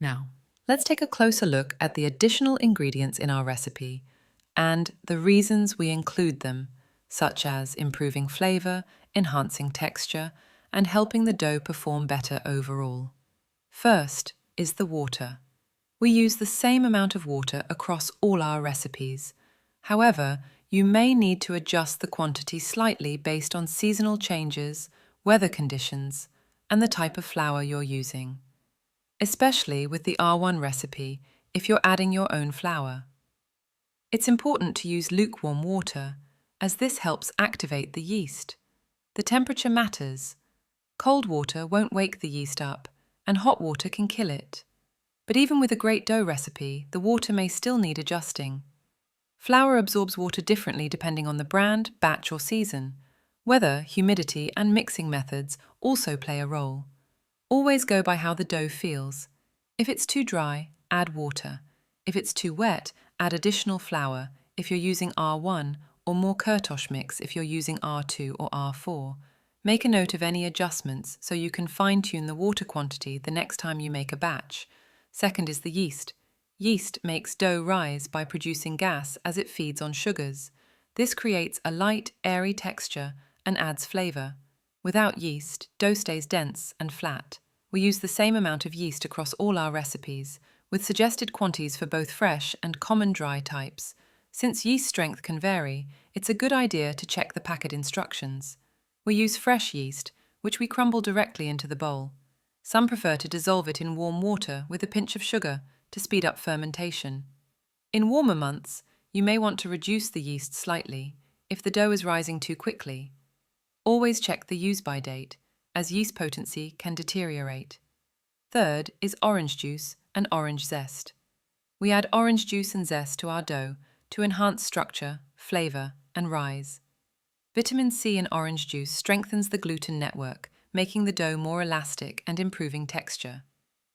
Now, let's take a closer look at the additional ingredients in our recipe and the reasons we include them, such as improving flavour, enhancing texture, and helping the dough perform better overall. First is the water. We use the same amount of water across all our recipes. However, you may need to adjust the quantity slightly based on seasonal changes, weather conditions, and the type of flour you're using, especially with the R1 recipe if you're adding your own flour. It's important to use lukewarm water, as this helps activate the yeast. The temperature matters. Cold water won't wake the yeast up, and hot water can kill it. But even with a great dough recipe, the water may still need adjusting. Flour absorbs water differently depending on the brand, batch, or season. Weather, humidity, and mixing methods also play a role. Always go by how the dough feels. If it's too dry, add water. If it's too wet, add additional flour if you're using R1, or more Kurtos mix if you're using R2 or R4. Make a note of any adjustments so you can fine-tune the water quantity the next time you make a batch. Second is the yeast. Yeast makes dough rise by producing gas as it feeds on sugars. This creates a light, airy texture and adds flavour. Without yeast, dough stays dense and flat. We use the same amount of yeast across all our recipes, with suggested quantities for both fresh and common dry types. Since yeast strength can vary, it's a good idea to check the packet instructions. We use fresh yeast, which we crumble directly into the bowl. Some prefer to dissolve it in warm water with a pinch of sugar to speed up fermentation. In warmer months, you may want to reduce the yeast slightly if the dough is rising too quickly. Always check the use-by date, as yeast potency can deteriorate. Third is orange juice and orange zest. We add orange juice and zest to our dough to enhance structure, flavour, and rise. Vitamin C in orange juice strengthens the gluten network, making the dough more elastic and improving texture.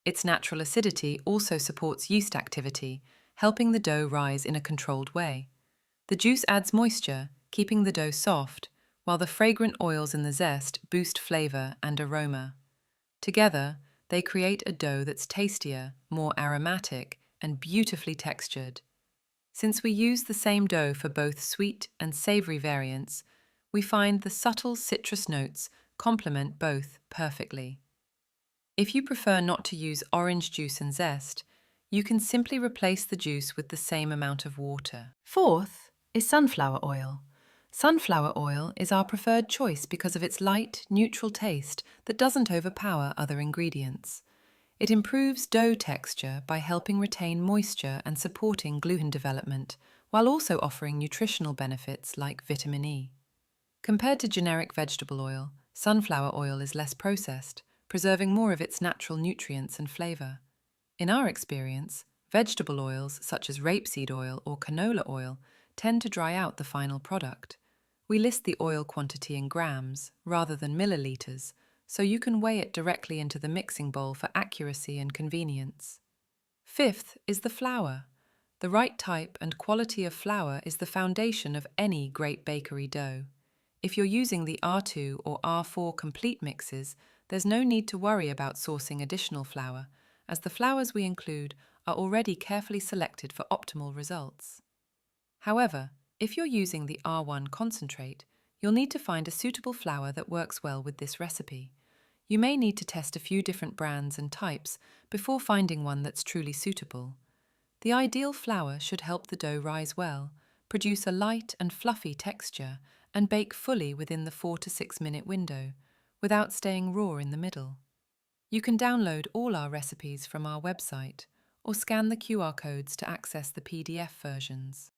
Its natural acidity also supports yeast activity, helping the dough rise in a controlled way. The juice adds moisture, keeping the dough soft, while the fragrant oils in the zest boost flavour and aroma. Together, they create a dough that's tastier, more aromatic, and beautifully textured. Since we use the same dough for both sweet and savoury variants, we find the subtle citrus notes complement both perfectly. If you prefer not to use orange juice and zest, you can simply replace the juice with the same amount of water. Fourth is sunflower oil. Sunflower oil is our preferred choice because of its light, neutral taste that doesn't overpower other ingredients. It improves dough texture by helping retain moisture and supporting gluten development, while also offering nutritional benefits like vitamin E. Compared to generic vegetable oil, sunflower oil is less processed, preserving more of its natural nutrients and flavour. In our experience, vegetable oils such as rapeseed oil or canola oil tend to dry out the final product. We list the oil quantity in grams rather than milliliters, so you can weigh it directly into the mixing bowl for accuracy and convenience. Fifth is the flour. The right type and quality of flour is the foundation of any great bakery dough. If you're using the R2 or R4 complete mixes, there's no need to worry about sourcing additional flour, as the flours we include are already carefully selected for optimal results. However, if you're using the R1 concentrate, you'll need to find a suitable flour that works well with this recipe. You may need to test a few different brands and types before finding one that's truly suitable. The ideal flour should help the dough rise well, produce a light and fluffy texture, and bake fully within the 4 to 6 minute window, without staying raw in the middle. You can download all our recipes from our website, or scan the QR codes to access the PDF versions.